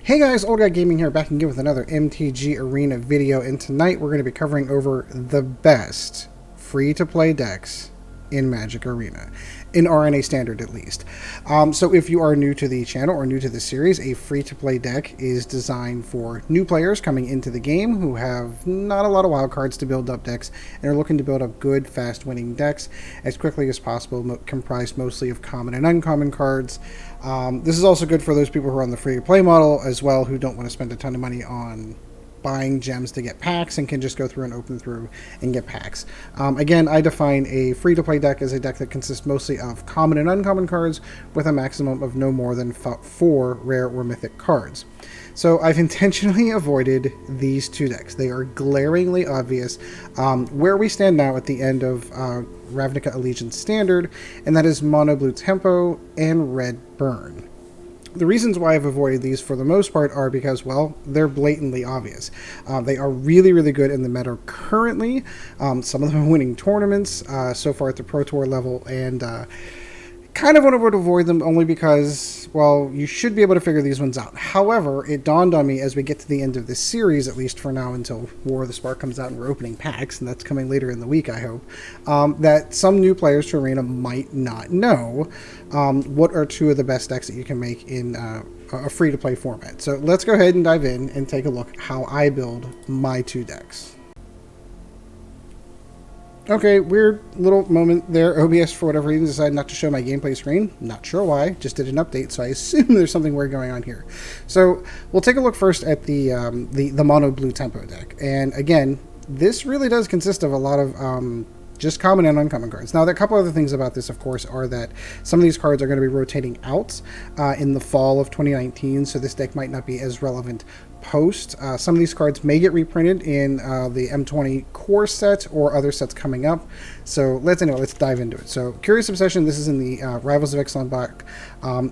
Hey guys, Old Guy Gaming here, back again with another MTG Arena video, and tonight we're going to be covering over the best free-to-play decks in Magic Arena, in RNA Standard at least. So if you are new to the channel or new to the series, a free-to-play deck is designed for new players coming into the game who have not a lot of wildcards to build up decks and are looking to build up good, fast-winning decks as quickly as possible, comprised mostly of common and uncommon cards. This is also good for those people who are on the free-to-play model as well, who don't want to spend a ton of money on buying gems to get packs and can just go through and open through and get packs. Again, I define a free-to-play deck as a deck that consists mostly of common and uncommon cards with a maximum of no more than 4 rare or mythic cards. So I've intentionally avoided these two decks. They are glaringly obvious where we stand now at the end of Ravnica Allegiance Standard, and that is Mono Blue Tempo and Red Burn. The reasons why I've avoided these for the most part are because, well, they're blatantly obvious. They are really, really good in the meta currently. Some of them are winning tournaments so far at the Pro Tour level, and kind of want to avoid them only because, well, you should be able to figure these ones out. However, it dawned on me as we get to the end of this series, at least for now until War of the Spark comes out and we're opening packs, and that's coming later in the week, I hope, that some new players to Arena might not know what are two of the best decks that you can make in a free-to-play format. So let's go ahead and dive in and take a look at how I build my two decks. Okay, weird little moment there. OBS, for whatever reason, decided not to show my gameplay screen. Not sure why. Just did an update, so I assume there's something weird going on here. So we'll take a look first at the Mono Blue Tempo deck. And again, this really does consist of a lot of just common and uncommon cards. Now, there are a couple other things about this, of course, are that some of these cards are going to be rotating out in the fall of 2019, so this deck might not be as relevant post. Some of these cards may get reprinted in the M20 core set or other sets coming up. So let's dive into it. So Curious Obsession, this is in the Rivals of Ixalan block,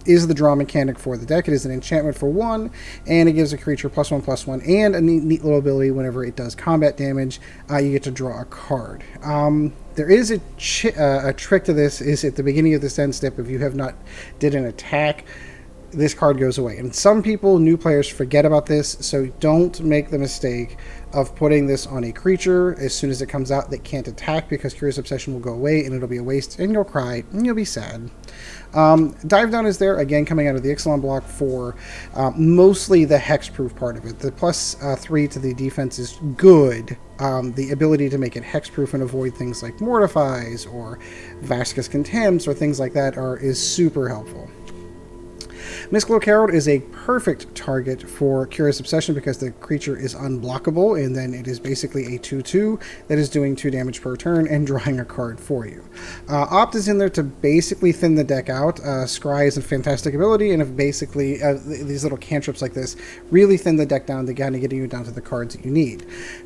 is the draw mechanic for the deck. It is an enchantment for 1, and it gives a creature +1/+1, and a neat little ability whenever it does combat damage, you get to draw a card. There is a trick to this, is at the beginning of this end step, if you have not did an attack, this card goes away. And some people, new players, forget about this, so don't make the mistake of putting this on a creature as soon as it comes out that can't attack, because Curious Obsession will go away and it'll be a waste, and you'll cry and you'll be sad. Dive Down is there, again, coming out of the Ixalan block for mostly the hexproof part of it. The +3 to the defense is good. The ability to make it hexproof and avoid things like Mortifies or Vasquez Contempts or things like that is super helpful. Mist-Cloaked Herald is a perfect target for Curious Obsession because the creature is unblockable, and then it is basically a 2/2 that is doing 2 damage per turn and drawing a card for you. Opt is in there to basically thin the deck out. Scry is a fantastic ability, and if basically these little cantrips like this really thin the deck down to kind of getting you down to the cards that you need.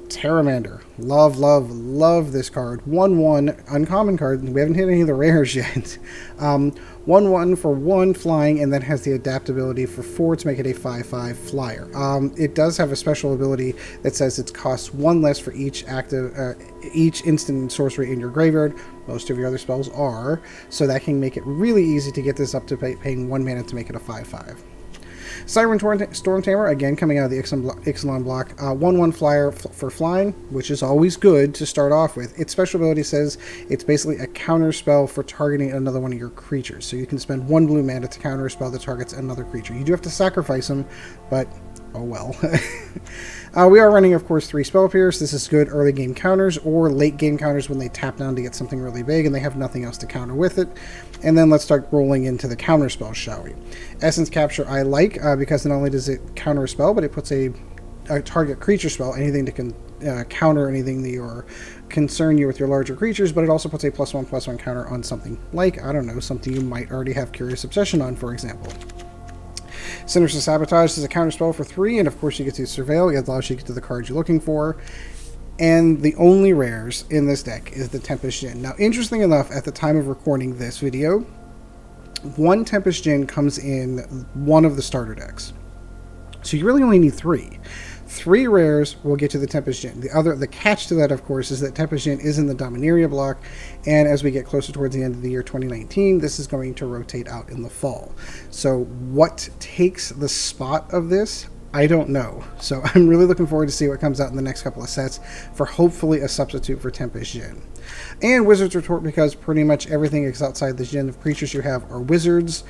Pteramander, love this card. 1/1 uncommon card. We haven't hit any of the rares yet. 1/1 for 1 flying, and then has the adaptability for 4 to make it a 5/5 flyer. It does have a special ability that says it costs 1 less for each each instant sorcery in your graveyard. Most of your other spells are, so that can make it really easy to get this up to paying 1 mana to make it a 5/5. Siren Stormtamer, again coming out of the Ixalan block, 1/1 flyer for flying, which is always good to start off with. Its special ability says it's basically a counter spell for targeting another one of your creatures. So you can spend 1 blue mana to counter a spell that targets another creature. You do have to sacrifice them, but oh well. We are running, of course, 3 Spell Pierce. This is good early game counters or late game counters when they tap down to get something really big and they have nothing else to counter with it. And then let's start rolling into the counter spells, shall we? Essence Capture I like because not only does it counter a spell, but it puts a target creature spell, anything that can counter anything that or concern you with your larger creatures, but it also puts a +1/+1 counter on something like, I don't know, something you might already have Curious Obsession on, for example. Sinister Sabotage is a counterspell for 3, and of course you get to Surveil. It allows you to get to the cards you're looking for. And the only rares in this deck is the Tempest Djinn. Now, interesting enough, at the time of recording this video, 1 Tempest Djinn comes in one of the starter decks. So you really only need 3. 3 rares will get to the Tempest Djinn. The catch to that, of course, is that Tempest Djinn is in the Dominaria block, and as we get closer towards the end of the year 2019, this is going to rotate out in the fall. So what takes the spot of this I don't know. So I'm really looking forward to see what comes out in the next couple of sets for hopefully a substitute for Tempest Djinn. And Wizard's Retort, because pretty much everything is outside the Djinn of creatures you have are wizards.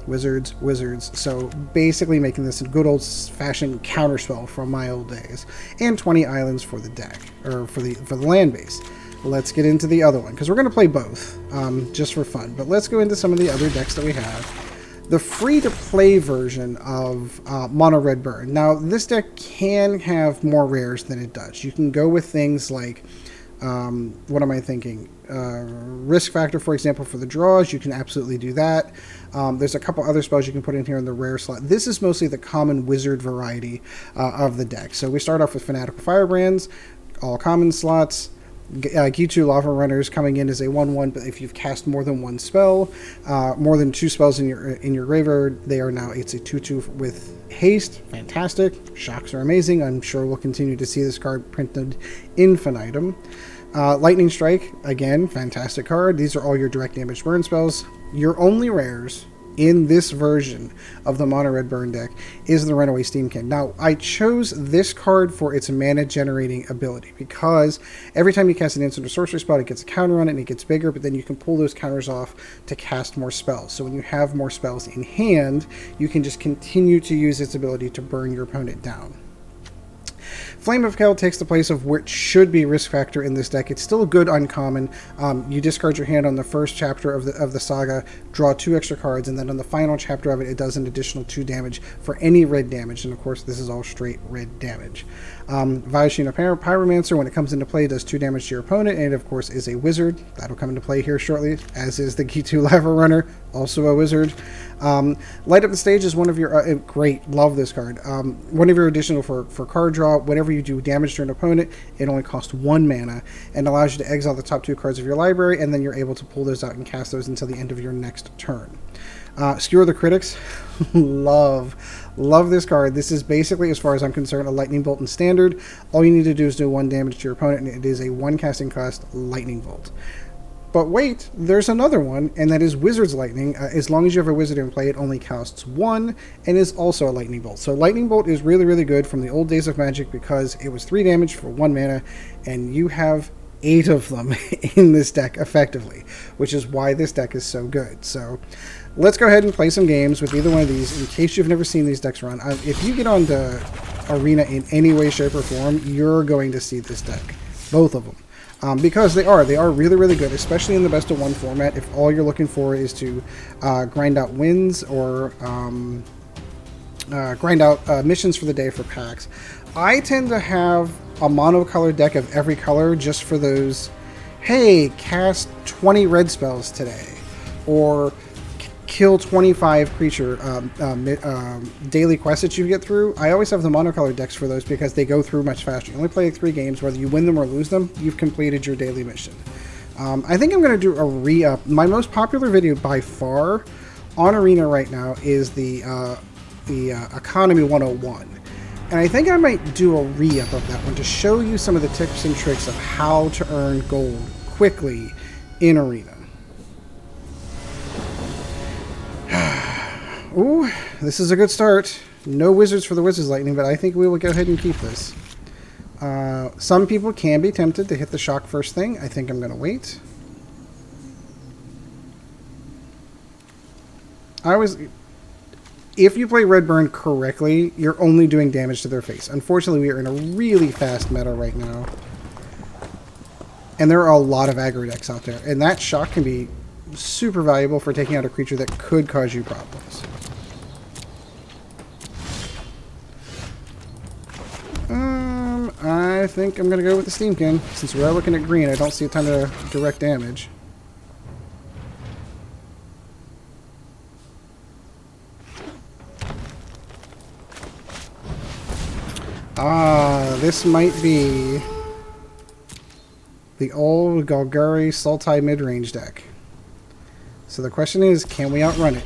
Wizards. So basically making this a good old-fashioned counterspell from my old days. And 20 islands for the deck, or for the land base. Let's get into the other one, because we're going to play both, just for fun. But let's go into some of the other decks that we have. The free-to-play version of Mono Red Burn. Now, this deck can have more rares than it does. You can go with things like, what am I thinking? Risk Factor, for example, for the draws. You can absolutely do that. There's a couple other spells you can put in here in the rare slot. This is mostly the common wizard variety of the deck. So we start off with Fanatical Firebrands, all common slots. Ghitu Lavarunner coming in as a 1/1, but if you've cast more than one spell, more than 2 spells in your graveyard, they are now, it's a 2/2 with haste. Fantastic. Shocks are amazing. I'm sure we'll continue to see this card printed infinitum. Lightning Strike, again, fantastic card. These are all your direct damage burn spells. Your only rares in this version of the Mono Red Burn deck is the Runaway Steam-Kin. Now, I chose this card for its mana generating ability because every time you cast an instant or sorcery spell, it gets a counter on it and it gets bigger, but then you can pull those counters off to cast more spells. So when you have more spells in hand, you can just continue to use its ability to burn your opponent down. Flame of Keld takes the place of what should be Risk Factor in this deck. It's still a good uncommon. You discard your hand on the first chapter of the saga, draw 2 extra cards, and then on the final chapter of it, it does an additional 2 damage for any red damage. And of course, this is all straight red damage. Viashino Pyromancer, when it comes into play, does 2 damage to your opponent, and of course is a wizard. That'll come into play here shortly, as is the Ghitu Lavarunner, also a wizard. Light Up the Stage is one of your great, love this card. One of your additional for card draw. Whenever you do damage to an opponent, it only costs 1 mana and allows you to exile the top 2 cards of your library, and then you're able to pull those out and cast those until the end of your next turn. Skewer the Critics, love this card. This is basically, as far as I'm concerned, a Lightning Bolt in Standard. All you need to do is do 1 damage to your opponent, and it is a 1 casting cost Lightning Bolt. But wait, there's another one, and that is Wizard's Lightning. As long as you have a wizard in play, it only costs 1, and is also a Lightning Bolt. So Lightning Bolt is really, really good from the old days of Magic because it was 3 damage for 1 mana, and you have 8 of them in this deck effectively, which is why this deck is so good. So let's go ahead and play some games with either one of these in case you've never seen these decks run. If you get onto Arena in any way, shape, or form, you're going to see this deck. Both of them. Because they are really, really good, especially in the best of 1 format. If all you're looking for is to grind out wins or grind out missions for the day for packs, I tend to have a monocolor deck of every color just for those, hey, cast 20 red spells today, or kill 25 creature daily quests that you get through. I always have the monocolor decks for those because they go through much faster. You only play 3 games, whether you win them or lose them, you've completed your daily mission. I think I'm going to do a re-up. My most popular video by far on Arena right now is the Economy 101. And I think I might do a re-up of that one to show you some of the tips and tricks of how to earn gold quickly in Arena. Ooh, this is a good start. No wizards for the Wizard's Lightning, but I think we will go ahead and keep this. Some people can be tempted to hit the shock first thing. I think I'm going to wait. If you play Red Burn correctly, you're only doing damage to their face. Unfortunately, we are in a really fast meta right now. And there are a lot of aggro decks out there. And that shock can be super valuable for taking out a creature that could cause you problems. I think I'm going to go with the Steam-Kin. Since we are looking at green, I don't see a ton of direct damage. This might be the old Golgari Sultai mid-range deck. So the question is, can we outrun it?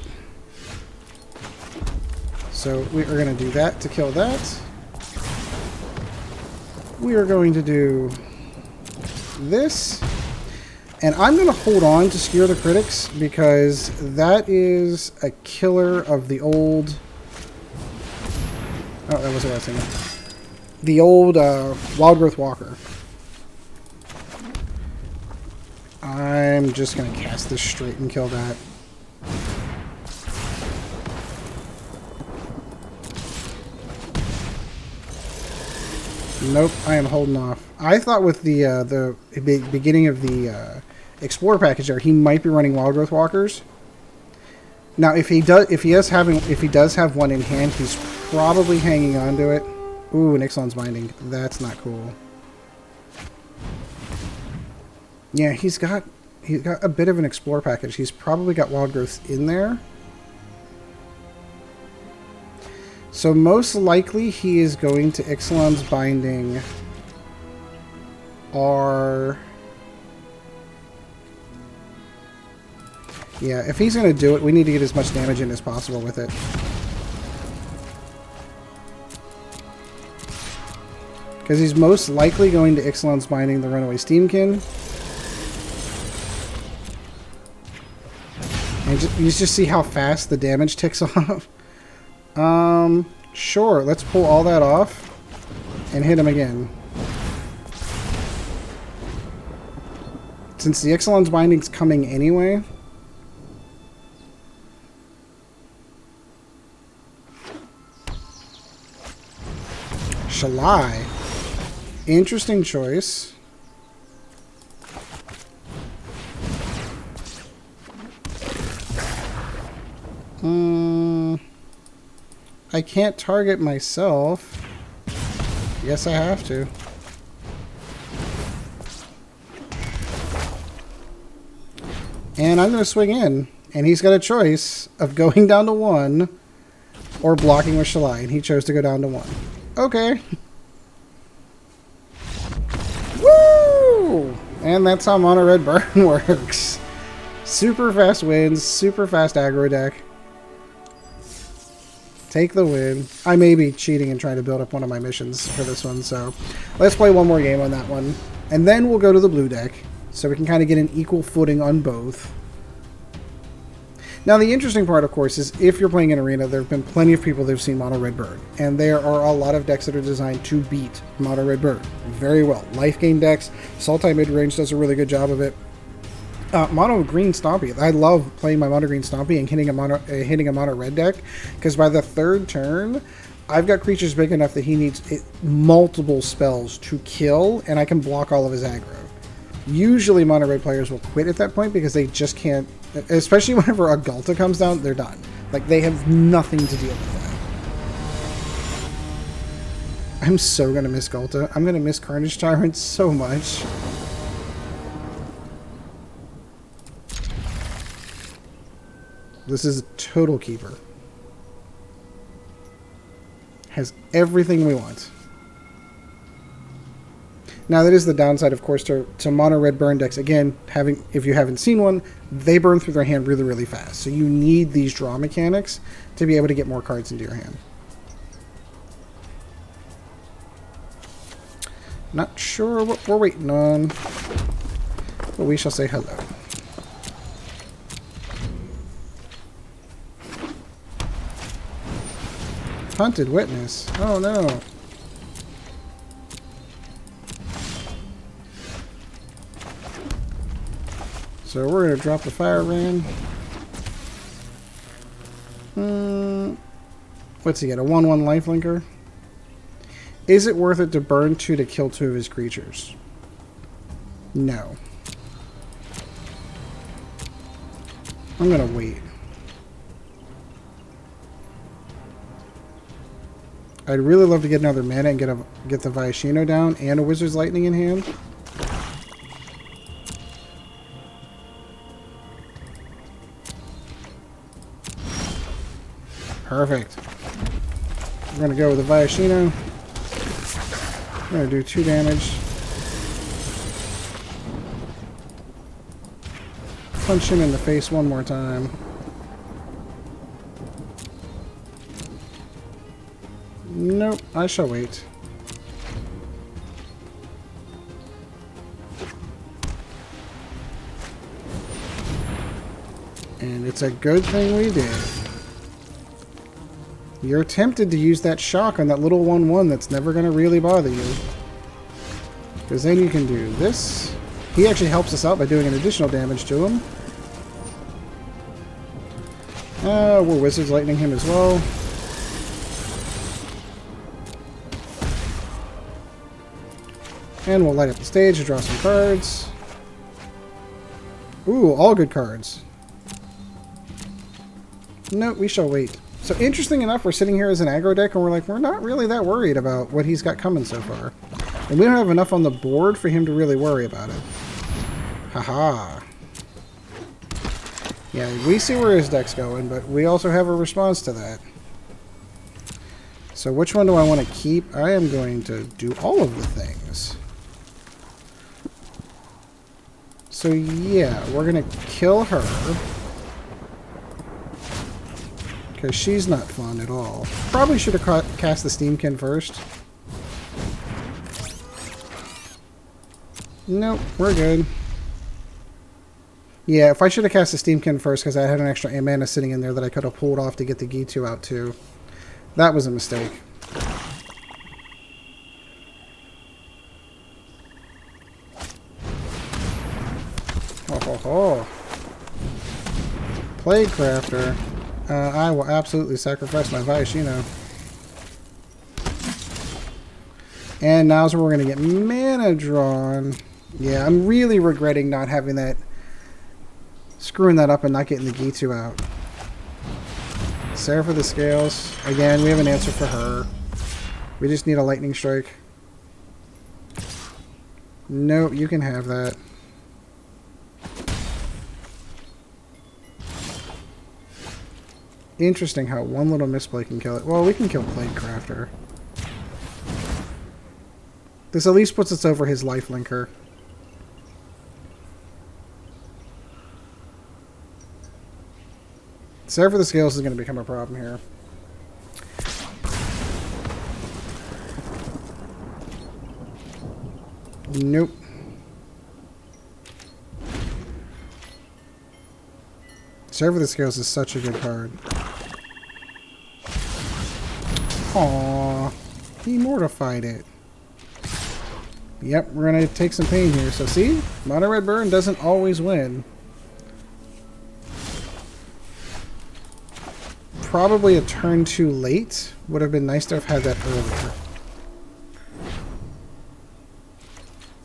So we are going to do that to kill that. We are going to do this. And I'm going to hold on to Skewer the Critics because that is a killer of the old Oh, that wasn't what I was thinking. The old Wild Growth Walker. I'm just going to cast this straight and kill that. Nope, I am holding off. I thought with the beginning of the Explorer package there, he might be running Wild Growth Walkers. Now, if he does have one in hand, he's probably hanging on to it. Ooh, an Ixalan's Binding. That's not cool. Yeah, he's got a bit of an Explorer package. He's probably got Wild Growth in there. So most likely he is going to Ixalan's Binding or... Yeah, if he's going to do it, we need to get as much damage in as possible with it. Because he's most likely going to Ixalan's Binding the Runaway Steam-Kin. And you just see how fast the damage ticks off. Sure, let's pull all that off and hit him again. Since the Ixalan's Binding's coming anyway. Shalai. Interesting choice. I can't target myself. Yes, I have to. And I'm going to swing in. And he's got a choice of going down to 1 or blocking with Shalai. And he chose to go down to 1. Okay. Woo! And that's how Mono Red Burn works. Super fast wins, super fast aggro deck. Take the win. I may be cheating and trying to build up one of my missions for this one, so let's play one more game on that one. And then we'll go to the blue deck, so we can kind of get an equal footing on both. Now, the interesting part, of course, is if you're playing in Arena, there have been plenty of people that have seen Mono Red Bird. And there are a lot of decks that are designed to beat Mono Red Bird very well. Life gain decks, Sultai Midrange does a really good job of it. Mono Green Stompy. I love playing my Mono Green Stompy and hitting a Mono Red deck, because by the third turn, I've got creatures big enough that he needs multiple spells to kill, and I can block all of his aggro. Usually Mono Red players will quit at that point because they just can't, especially whenever a Ghalta comes down, they're done. Like, they have nothing to deal with that. I'm so going to miss Ghalta. I'm going to miss Carnage Tyrant so much. This is a total keeper. Has everything we want. Now, that is the downside, of course, to Mono Red Burn decks. Again, if you haven't seen one, they burn through their hand really, really fast. So you need these draw mechanics to be able to get more cards into your hand. Not sure what we're waiting on, but we shall say hello. Hunted Witness. Oh no. So we're going to drop the Firebrand. What's he get? A 1/1 lifelinker? Is it worth it to burn 2 to kill 2 of his creatures? No. I'm going to wait. I'd really love to get another mana and get the Viashino down and a Wizard's Lightning in hand. Perfect. We're going to go with the Viashino. We're going to do 2 damage. Punch him in the face one more time. Nope, I shall wait. And it's a good thing we did. You're tempted to use that shock on that little 1/1 that's never going to really bother you. Because then you can do this. He actually helps us out by doing an additional damage to him. We're Wizard's Lightning him as well. And we'll light up the stage to draw some cards. Ooh, all good cards. No, we shall wait. So interesting enough, we're sitting here as an aggro deck and we're not really that worried about what he's got coming so far. And we don't have enough on the board for him to really worry about it. Haha. Yeah, we see where his deck's going, but we also have a response to that. So which one do I want to keep? I am going to do all of the things. So yeah, we're going to kill her. Because she's not fun at all. Probably should have cast the Steam-Kin first. Nope, we're good. Yeah, if I should have cast the Steam-Kin first because I had an extra mana sitting in there that I could have pulled off to get the Ghitu out too. That was a mistake. Oh ho ho. Plague Crafter. I will absolutely sacrifice my Viashino. And now's where we're going to get mana drawn. Yeah, I'm really regretting not having that. Screwing that up and not getting the Ghitu out. Seraph of the Scales. Again, we have an answer for her. We just need a Lightning Strike. No, you can have that. Interesting how one little misplay can kill it. Well, we can kill Plague Crafter. This at least puts us over his life linker. Seraph of the Scales is going to become a problem here. Nope. Seraph of the Scales is such a good card. Aww. He mortified it. Yep, we're going to take some pain here. So see? Mono Red Burn doesn't always win. Probably a turn too late. Would have been nice to have had that earlier.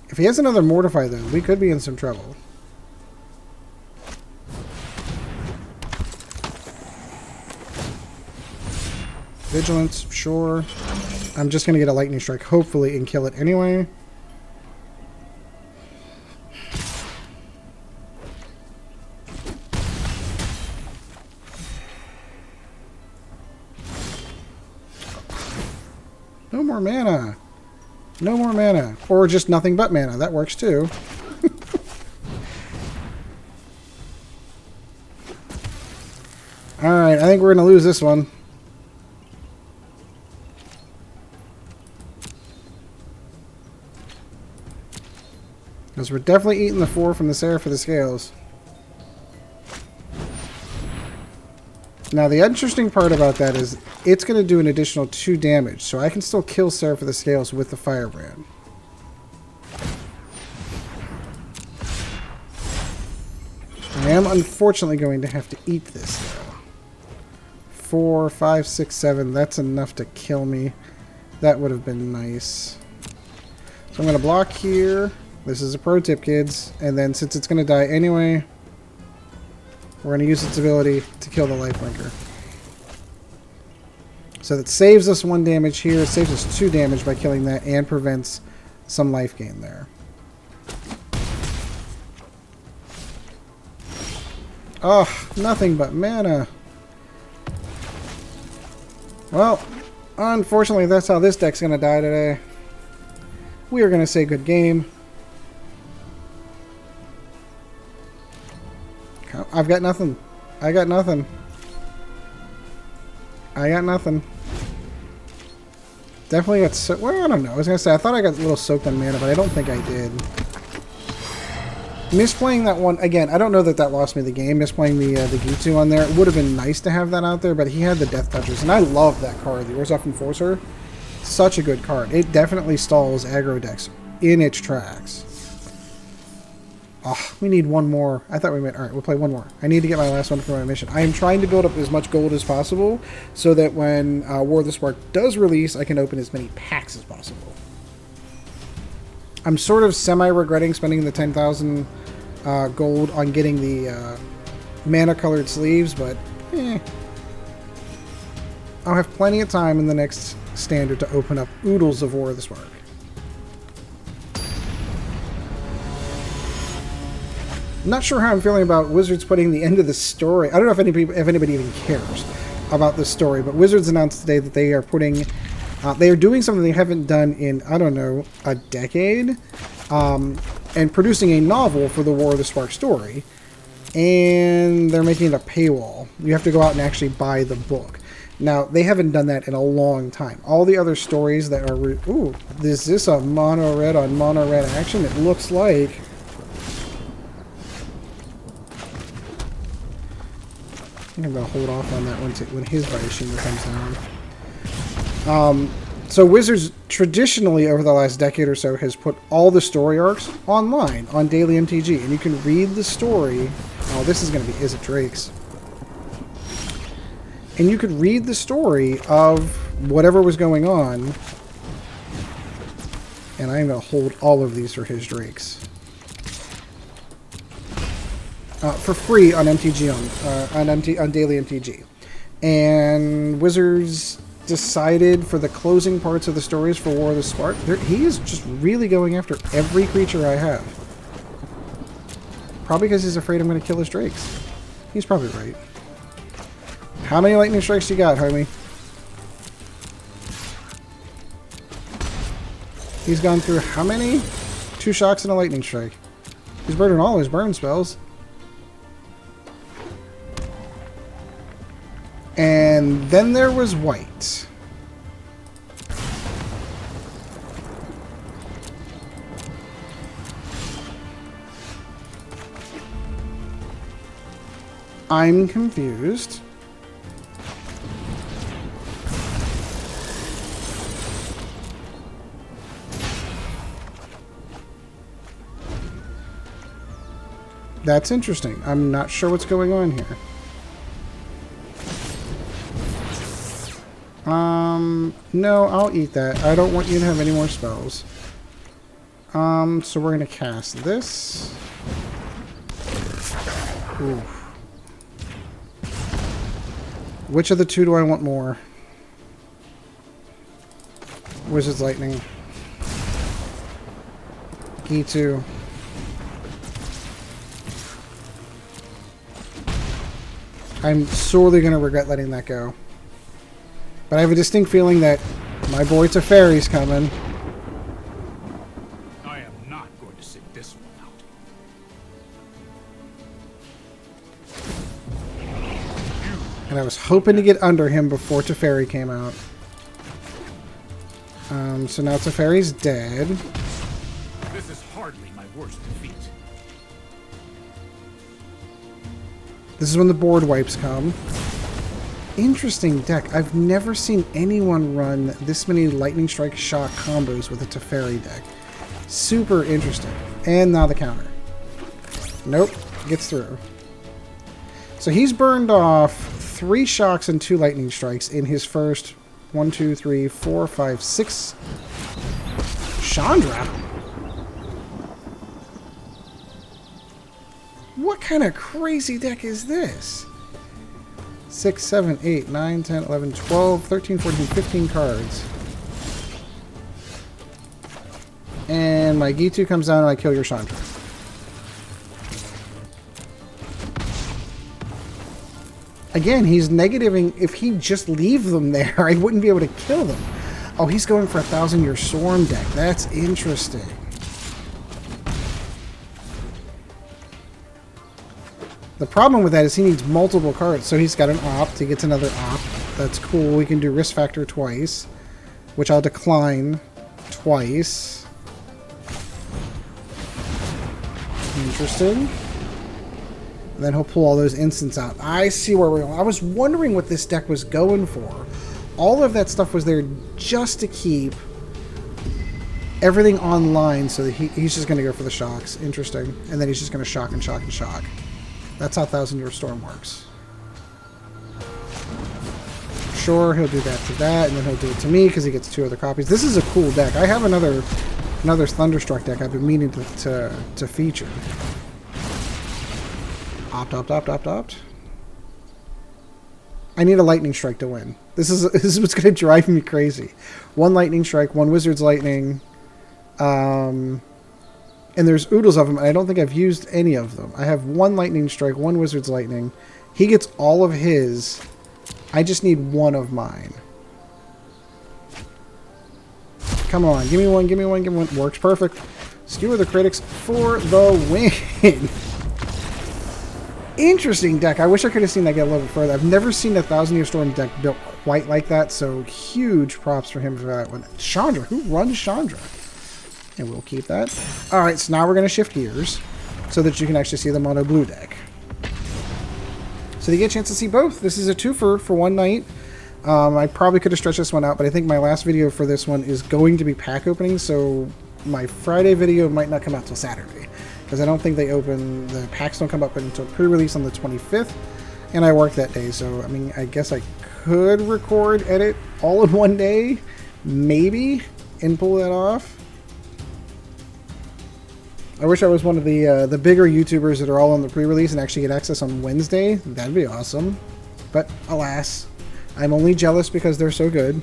If he has another Mortify though, we could be in some trouble. Vigilance, sure. I'm just going to get a Lightning Strike, hopefully, and kill it anyway. No more mana. No more mana. Or just nothing but mana. That works too. Alright, I think we're going to lose this one. Because we're definitely eating the 4 from the Seraph of the Scales. Now, the interesting part about that is it's going to do an additional 2 damage, so I can still kill Seraph of the Scales with the Firebrand. I am unfortunately going to have to eat this, though. 4, 5, 6, 7, that's enough to kill me. That would have been nice. So I'm going to block here. This is a pro tip, kids. And then since it's going to die anyway, we're going to use its ability to kill the lifelinker. So that saves us 1 damage here. It saves us 2 damage by killing that and prevents some life gain there. Oh, nothing but mana. Well, unfortunately, that's how this deck's going to die today. We are going to say good game. I've got nothing. I got nothing. I got nothing. Definitely got well, I don't know. I was going to say, I thought I got a little soaked on mana, but I don't think I did. Misplaying that one, again, I don't know that that lost me the game. Misplaying the Ghitu on there. It would have been nice to have that out there, but he had the Death Touchers, and I love that card, the Orzhov Enforcer. Such a good card. It definitely stalls aggro decks in its tracks. Oh, we need one more. I thought we might... Alright, we'll play one more. I need to get my last one for my mission. I am trying to build up as much gold as possible so that when War of the Spark does release, I can open as many packs as possible. I'm sort of semi-regretting spending the 10,000 gold on getting the mana-colored sleeves, but I'll have plenty of time in the next standard to open up oodles of War of the Spark. I'm not sure how I'm feeling about Wizards putting the end of the story. I don't know if anybody even cares about this story, but Wizards announced today that they are putting... they are doing something they haven't done in, I don't know, a decade, and producing a novel for the War of the Spark story, and they're making it a paywall. You have to go out and actually buy the book. Now, they haven't done that in a long time. All the other stories that are... Ooh, is this a mono-red on mono-red action? It looks like... I think I'm going to hold off on that when his Viashino comes down. So Wizards traditionally over the last decade or so has put all the story arcs online on Daily MTG, and you can read the story. Oh, this is going to be Is It Drake's. And you could read the story of whatever was going on. And I'm going to hold all of these for his Drakes. For free on MTG on Daily MTG. And Wizards decided for the closing parts of the stories for War of the Spark, he is just really going after every creature I have. Probably because he's afraid I'm going to kill his Drakes. He's probably right. How many lightning strikes you got, homie? He's gone through how many? 2 shocks and a lightning strike. He's burning all his burn spells. And then there was white. I'm confused. That's interesting. I'm not sure what's going on here. No, I'll eat that. I don't want you to have any more spells. So we're gonna cast this. Ooh. Which of the two do I want more? Wizard's Lightning. Ghitu. I'm sorely gonna regret letting that go. But I have a distinct feeling that my boy Teferi's coming. I am not going to sit this one out. And I was hoping to get under him before Teferi came out. So now Teferi's dead. This is hardly my worst defeat. This is when the board wipes come. Interesting deck. I've never seen anyone run this many Lightning Strike Shock combos with a Teferi deck. Super interesting. And now the counter. Nope. Gets through. So he's burned off 3 shocks and 2 Lightning Strikes in his first 1, 2, 3, 4, 5, 6. Chandra? What kind of crazy deck is this? 6, 7, 8, 9, 10, 11, 12, 13, 14, 15 cards. And my Ghitu comes down and I kill your Chandra. Again, he's negativing. If he'd just leave them there, I wouldn't be able to kill them. Oh, he's going for a 1,000-year Storm deck. That's interesting. The problem with that is he needs multiple cards. So he's got an Opt. He gets another Opt. That's cool. We can do Risk Factor twice, which I'll decline twice. Interesting. And then he'll pull all those instants out. I see where we're going. I was wondering what this deck was going for. All of that stuff was there just to keep everything online, so that he's just going to go for the shocks. Interesting. And then he's just going to shock and shock and shock. That's how 1,000-Year Storm works. Sure, he'll do that to that, and then he'll do it to me because he gets 2 other copies. This is a cool deck. I have another Thunderstruck deck I've been meaning to feature. Opt. I need a Lightning Strike to win. This is what's going to drive me crazy. 1 Lightning Strike, 1 Wizard's Lightning, and there's oodles of them, and I don't think I've used any of them. I have 1 Lightning Strike, 1 Wizard's Lightning. He gets all of his. I just need 1 of mine. Come on, give me one, give me one, give me one. Works perfect. Skewer the Critics for the win. Interesting deck. I wish I could have seen that get a little bit further. I've never seen a 1,000-Year Storm deck built quite like that, so huge props for him for that one. Chandra. Who runs Chandra? And we'll keep that. Alright, so now we're going to shift gears so that you can actually see the mono blue deck. So you get a chance to see both. This is a twofer for one night. I probably could have stretched this one out, but I think my last video for this one is going to be pack opening, so my Friday video might not come out till Saturday, because I don't think they open, the packs don't come up until pre-release on the 25th, and I work that day, so I mean, I guess I could record, edit all in one day, maybe, and pull that off. I wish I was one of the bigger YouTubers that are all on the pre-release and actually get access on Wednesday. That'd be awesome. But alas, I'm only jealous because they're so good.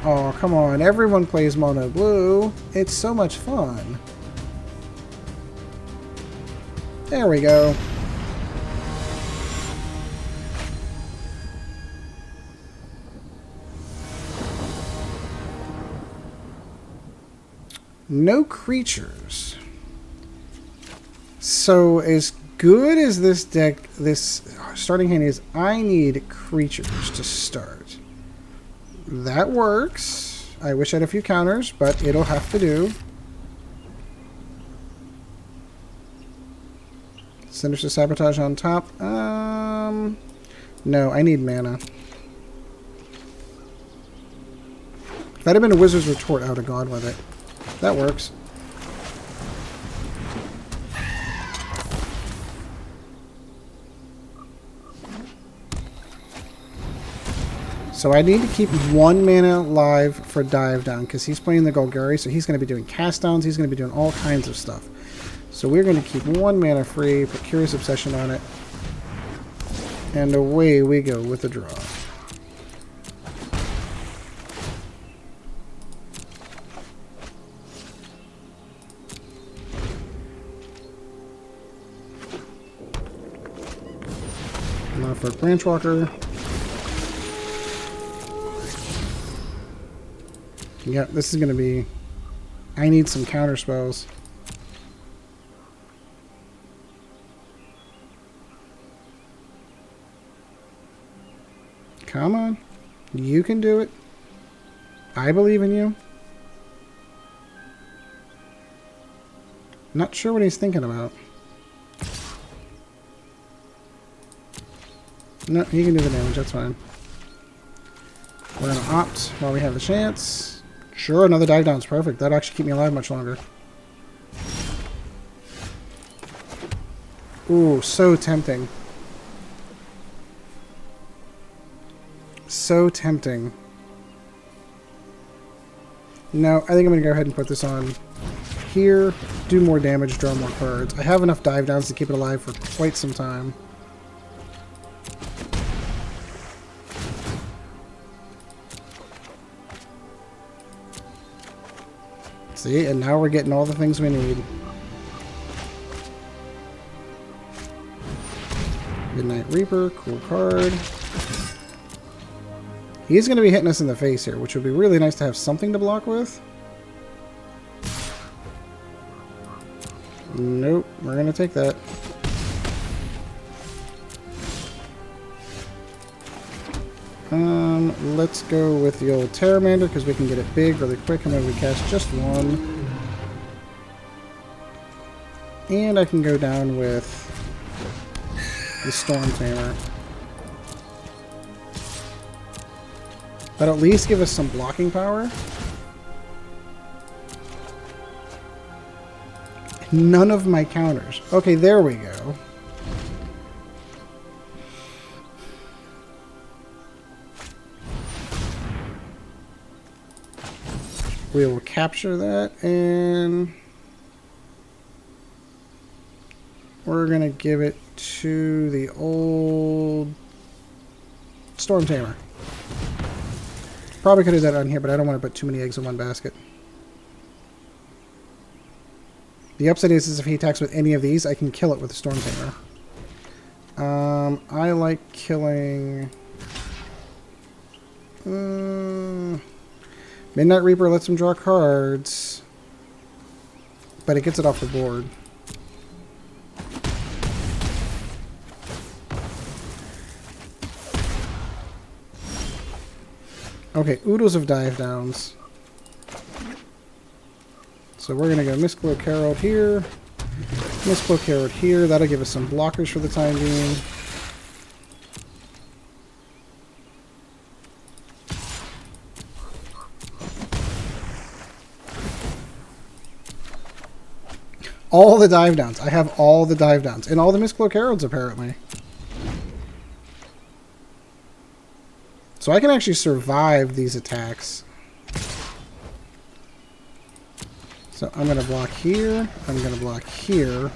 Oh, come on. Everyone plays mono blue. It's so much fun. There we go. No creatures. So as good as this deck, this starting hand is, I need creatures to start. That works. I wish I had a few counters, but it'll have to do. Sinister Sabotage on top. No, I need mana. If that had been a Wizard's Retort, I would have gone with it. That works. So I need to keep 1 mana alive for Dive Down, because he's playing the Golgari, so he's going to be doing cast downs, he's going to be doing all kinds of stuff. So we're going to keep 1 mana free, put Curious Obsession on it, and away we go with the draw. Now for Branchwalker. Yeah, this is going to be... I need some counter spells. Come on. You can do it. I believe in you. Not sure what he's thinking about. No, he can do the damage. That's fine. We're going to opt while we have the chance. Sure, another dive down is perfect. That'll actually keep me alive much longer. Ooh, so tempting. So tempting. No, I think I'm going to go ahead and put this on here. Do more damage, draw more cards. I have enough dive downs to keep it alive for quite some time. See, and now we're getting all the things we need. Midnight Reaper, cool card. He's going to be hitting us in the face here, which would be really nice to have something to block with. Nope, we're going to take that. Let's go with the old Pteramander because we can get it big really quick, and then we cast just 1. And I can go down with the Stormtamer. That'll at least give us some blocking power. None of my counters. Okay, there we go. We will capture that, and we're going to give it to the old Stormtamer. Probably could have done it on here, but I don't want to put too many eggs in one basket. The upside is if he attacks with any of these, I can kill it with the Stormtamer. I like killing... Midnight Reaper lets him draw cards, but it gets it off the board. Okay, oodles of dive downs. So we're going to go Mist-Cloaked Herald here, Mist-Cloaked Herald here. That'll give us some blockers for the time being. All the dive downs. I have all the dive downs. And all the Mist-Cloaked Heralds, apparently. So I can actually survive these attacks. So I'm going to block here. I'm going to block here.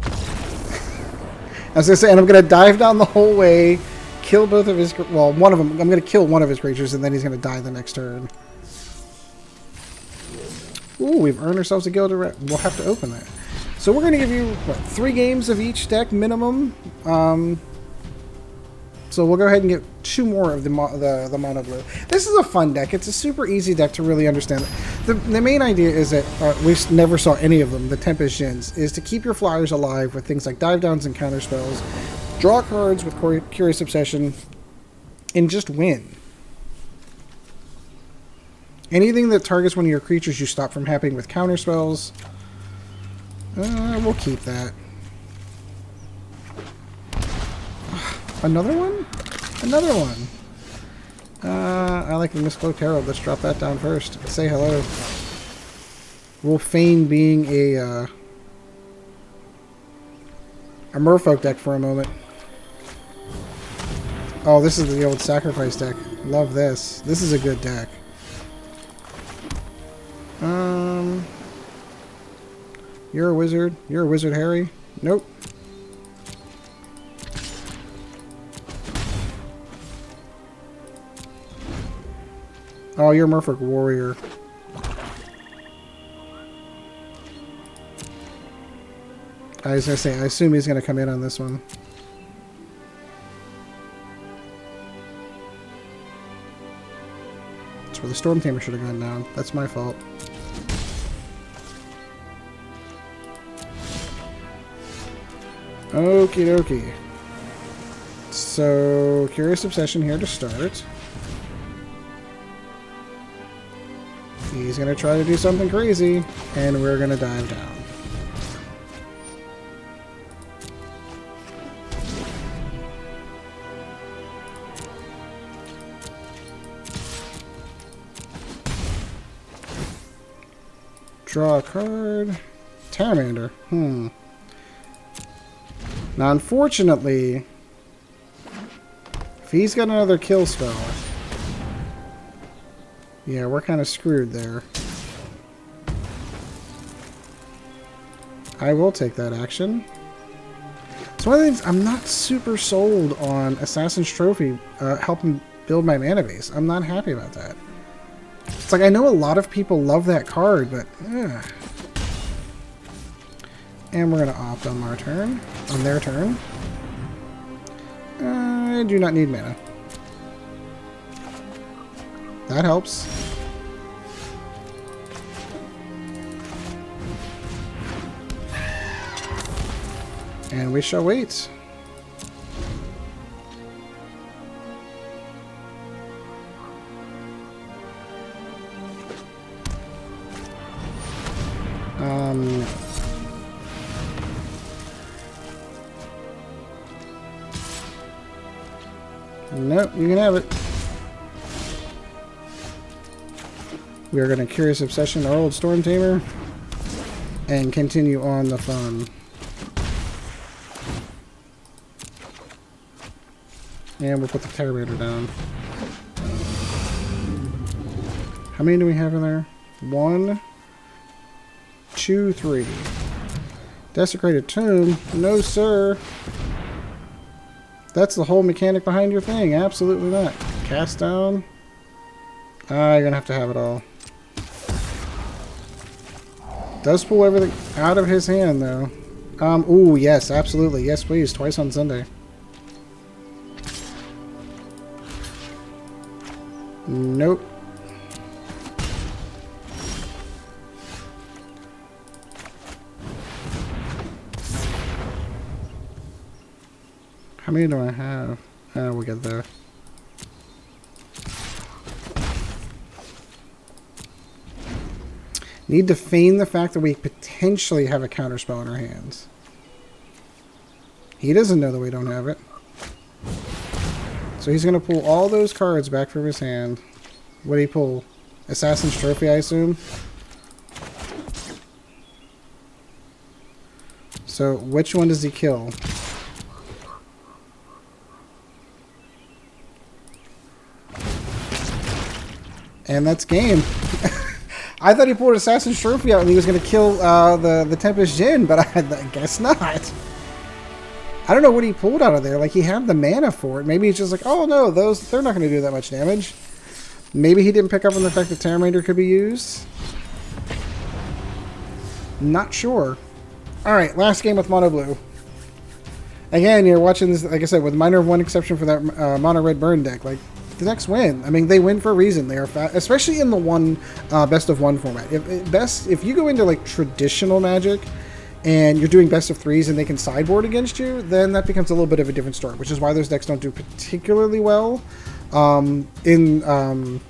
I was going to say, and I'm going to dive down the whole way, kill both of his... Well, one of them. I'm going to kill one of his creatures, and then he's going to die the next turn. Ooh, we've earned ourselves a Guild Direct. We'll have to open that. So we're going to give you, what, 3 games of each deck minimum. So we'll go ahead and get 2 more of the Mono Blue. This is a fun deck. It's a super easy deck to really understand. The main idea is that, we never saw any of them, the Tempest Djinns, is to keep your flyers alive with things like dive downs and counter spells, draw cards with Curious Obsession, and just win. Anything that targets one of your creatures you stop from happening with counter spells. We'll keep that. Another one? Another one. I like the Mist-Cloaked Herald. Let's drop that down first. Say hello. We'll feign being a Merfolk deck for a moment. Oh, this is the old Sacrifice deck. Love this. This is a good deck. You're a wizard. You're a wizard, Harry. Nope. Oh, you're a Merfolk warrior. I was gonna say, I assume he's gonna come in on this one. That's where the Stormtamer should have gone down. That's my fault. Okie dokie. So, Curious Obsession here to start. He's going to try to do something crazy, and we're going to dive down. Draw a card. Pteramander. Now, unfortunately, if he's got another kill spell, yeah, we're kind of screwed there. I will take that action. So one of the things, I'm not super sold on Assassin's Trophy helping build my mana base. I'm not happy about that. It's like, I know a lot of people love that card, but... And we're going to opt on our turn. On their turn. I do not need mana. That helps. And we shall wait. Nope, you can have it. We are going to Curious Obsession our old Stormtamer and continue on the fun. And we'll put the Pteramander down. How many do we have in there? 1, 2, 3. Desecrated Tomb? No, sir. That's the whole mechanic behind your thing. Absolutely not. Cast down. You're going to have it all. Does pull everything out of his hand, though. Ooh, yes, absolutely. Yes, please. Twice on Sunday. Nope. How many do I have? We'll get there. Need to feign the fact that we potentially have a counterspell in our hands. He doesn't know that we don't have it. So he's going to pull all those cards back from his hand. What did he pull? Assassin's Trophy, I assume? So which one does he kill? And that's game. I thought he pulled Assassin's Trophy out and he was going to kill the Tempest Djinn, but I guess not. I don't know what he pulled out of there. Like, he had the mana for it. Maybe he's just like, oh no, they're not going to do that much damage. Maybe he didn't pick up on the fact that Pteramander could be used. Not sure. Alright, last game with Mono Blue. Again, you're watching this, like I said, with minor one exception for that Mono Red Burn deck. Like, the decks win. I mean, they win for a reason. They are fast, especially in the best of one format. If you go into like traditional Magic and you're doing best of threes and they can sideboard against you, then that becomes a little bit of a different story. Which is why those decks don't do particularly well in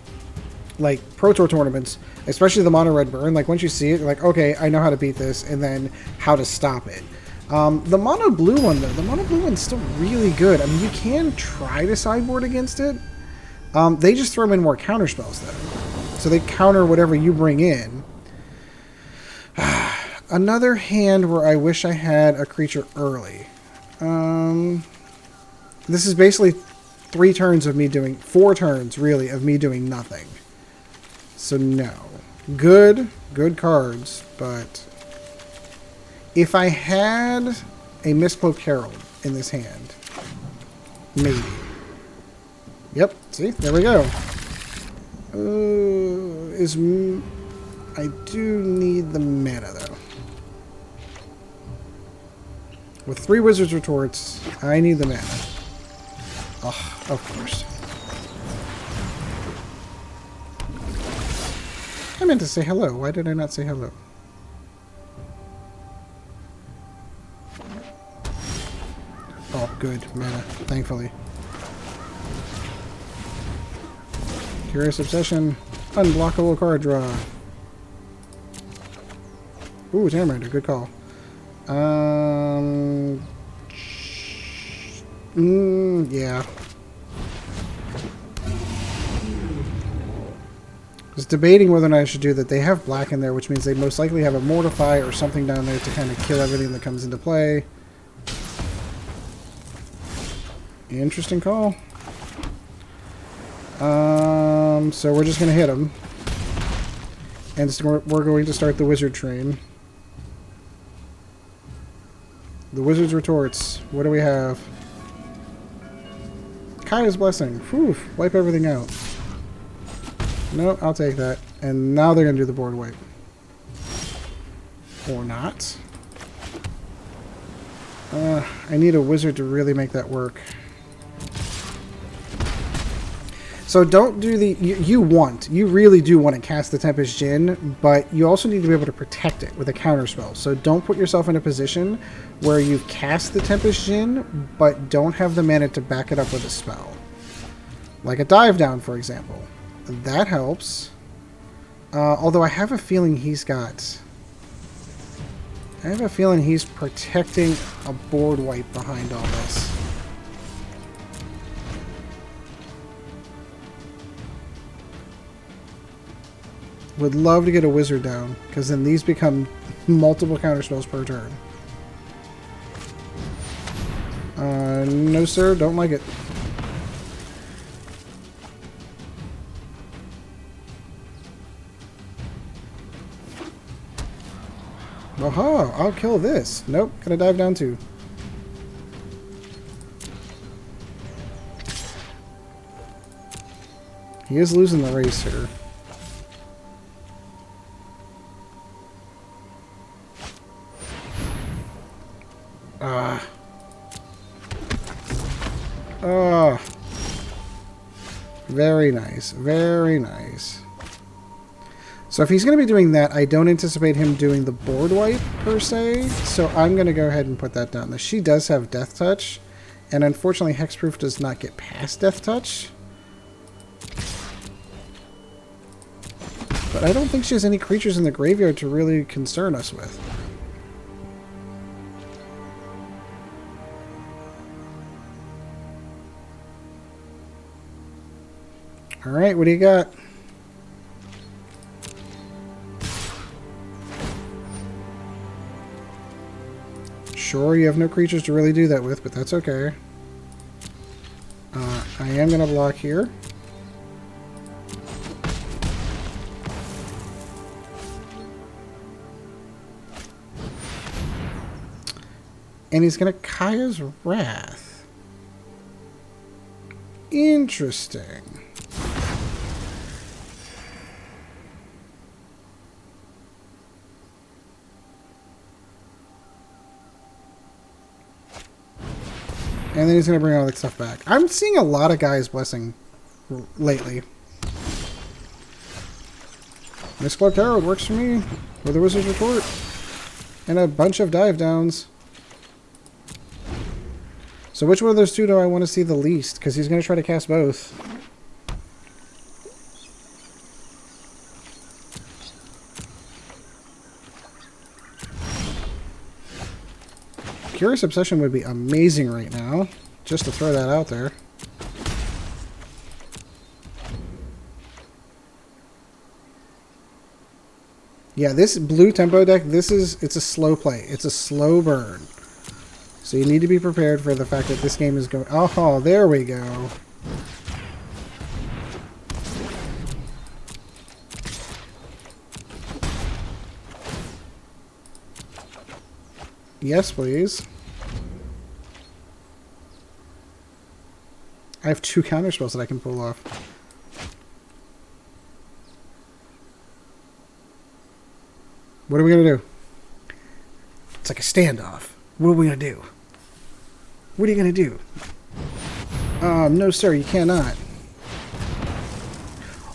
like Pro Tour tournaments, especially the Mono Red Burn. Like, once you see it, you're like, okay, I know how to beat this, and then how to stop it. The Mono Blue one, though, the Mono Blue one's still really good. I mean, you can try to sideboard against it. They just throw in more counterspells, though. So they counter whatever you bring in. Another hand where I wish I had a creature early. This is basically 4 turns, really, of me doing nothing. So no. Good cards, but if I had a Mist-Cloaked Herald in this hand, maybe. Yep, see? There we go. I do need the mana, though. With 3 Wizard's Retorts, I need the mana. Oh, of course. I meant to say hello. Why did I not say hello? Oh, good. Mana, thankfully. Curious Obsession. Unblockable card draw. Ooh, Pteramander. Good call. Yeah. I was debating whether or not I should do that. They have black in there, which means they most likely have a Mortify or something down there to kind of kill everything that comes into play. Interesting call. So we're just going to hit them. And we're going to start the Wizard train. The Wizard's Retorts. What do we have? Kaya's Blessing. Whew, wipe everything out. No, I'll take that. And now they're going to do the board wipe. Or not. I need a wizard to really make that work. So don't do the... You really do want to cast the Tempest Djinn, but you also need to be able to protect it with a counterspell. So don't put yourself in a position where you've cast the Tempest Djinn, but don't have the mana to back it up with a spell. Like a Dive Down, for example. That helps. Although I have a feeling he's got... I have a feeling he's protecting a board wipe behind all this. Would love to get a wizard down, because then these become multiple counterspells per turn. No sir, don't like it. Aha, I'll kill this. Nope, gotta dive down too. He is losing the race here. Very nice. Very nice. So if he's going to be doing that, I don't anticipate him doing the board wipe, per se. So I'm going to go ahead and put that down. She does have Death Touch. And unfortunately, Hexproof does not get past Death Touch. But I don't think she has any creatures in the graveyard to really concern us with. Alright, what do you got? Sure, you have no creatures to really do that with, but that's okay. I am going to block here. And he's going to Kaya's Wrath. Interesting. And then he's going to bring all that stuff back. I'm seeing a lot of guys blessing lately. Mist-Cloaked Herald works for me. With a Wizard's Retort. And a bunch of dive downs. So which one of those two do I want to see the least? Because he's going to try to cast both. Curious Obsession would be amazing right now. Just to throw that out there. Yeah, this blue tempo deck, it's a slow play. It's a slow burn. So you need to be prepared for the fact that this game is going... Oh, there we go. Yes, please. I have 2 counterspells that I can pull off. What are we going to do? It's like a standoff. What are we going to do? What are you going to do? No, sir, you cannot.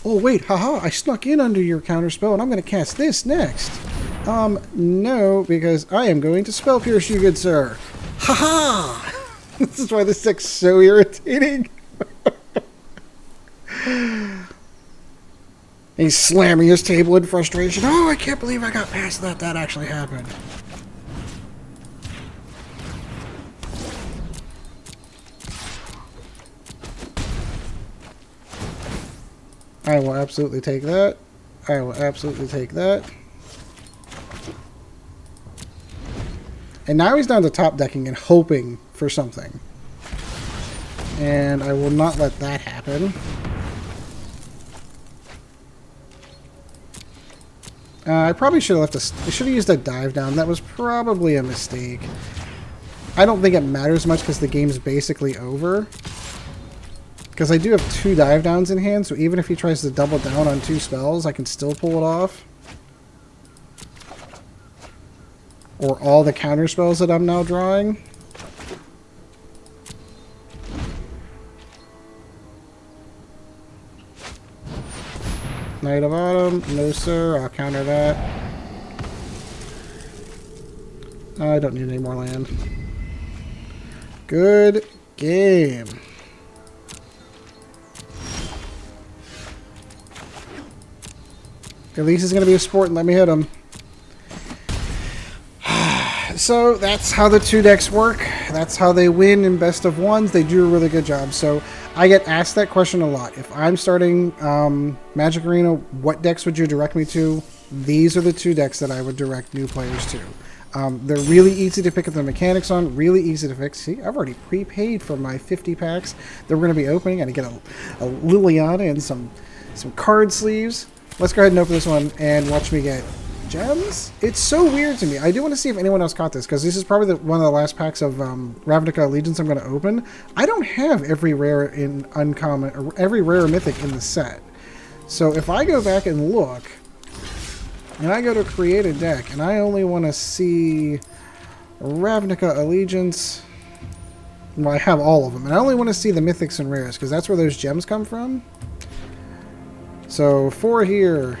Oh, wait, haha, I snuck in under your counterspell, and I'm going to cast this next. No, because I am going to Spell Pierce you, good sir. Haha! This is why this deck's so irritating. He's slamming his table in frustration. Oh, I can't believe I got past that. That actually happened. I will absolutely take that. I will absolutely take that. And now he's down to top decking and hoping for something. And I will not let that happen. I probably should have I should have used a dive down. That was probably a mistake. I don't think it matters much because the game's basically over. Because I do have 2 dive downs in hand, so even if he tries to double down on 2 spells, I can still pull it off. Or all the counter spells that I'm now drawing. Knight of Autumn. No, sir. I'll counter that. I don't need any more land. Good game. At least he's going to be a sport and let me hit him. So that's how the two decks work. That's how they win in best of ones. They do a really good job. So I get asked that question a lot. If I'm starting Magic Arena, what decks would you direct me to? These are the two decks that I would direct new players to. They're really easy to pick up the mechanics on, really easy to fix. See, I've already prepaid for my 50 packs that we're going to be opening. I'm going to get a Liliana and some card sleeves. Let's go ahead and open this one and watch me get gems. It's so weird to me. I do want to see if anyone else caught this, because this is probably one of the last packs of Ravnica Allegiance I'm going to open. I don't have every rare in uncommon, or every rare mythic in the set. So if I go back and look, and I go to create a deck, and I only want to see Ravnica Allegiance. Well, I have all of them, and I only want to see the mythics and rares, because that's where those gems come from. So 4 here.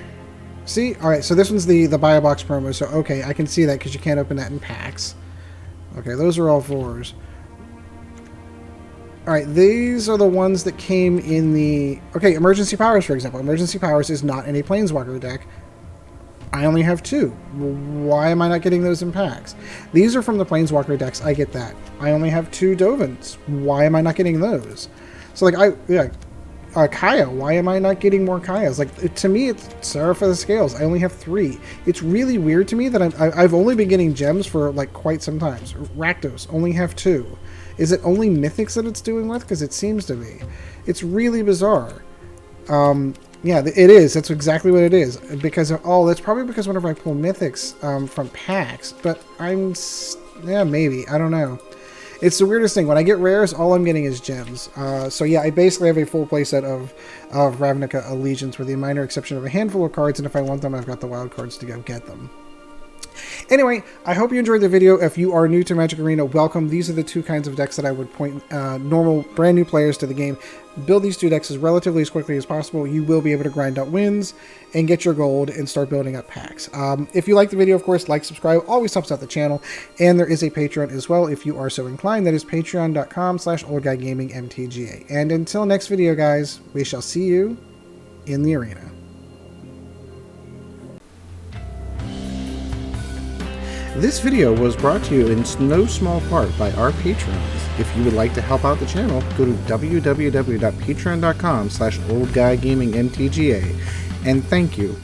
See? Alright, so this one's the buy a box promo, so okay, I can see that because you can't open that in packs. Okay, those are all 4s. Alright, these are the ones that came in the... Okay, Emergency Powers, for example. Emergency Powers is not in a Planeswalker deck. I only have 2. Why am I not getting those in packs? These are from the Planeswalker decks. I get that. I only have 2 Dovins. Why am I not getting those? So, like, Kaya. Why am I not getting more Kayas? Like, to me, it's Seraph of the Scales. I only have 3. It's really weird to me that I've only been getting gems for, like, quite some time. Rakdos. Only have 2. Is it only Mythics that it's doing with? Because it seems to be. It's really bizarre. Yeah, it is. That's exactly what it is. Because that's probably because whenever I pull mythics from packs, but yeah, maybe. I don't know. It's the weirdest thing. When I get rares, all I'm getting is gems. So yeah, I basically have a full playset of Ravnica Allegiance with the minor exception of a handful of cards, and if I want them, I've got the wild cards to go get them. Anyway, I hope you enjoyed the video. If you are new to Magic Arena, welcome. These are the 2 kinds of decks that I would point normal, brand new players to the game. Build these 2 decks relatively as quickly as possible. You will be able to grind out wins and get your gold and start building up packs. If you like the video, of course, like, subscribe. Always helps out the channel. And there is a Patreon as well if you are so inclined. That is patreon.com/oldguygamingmtga. And until next video, guys, we shall see you in the arena. This video was brought to you in no small part by our patrons. If you would like to help out the channel, go to www.patreon.com/oldguygamingmtga, and thank you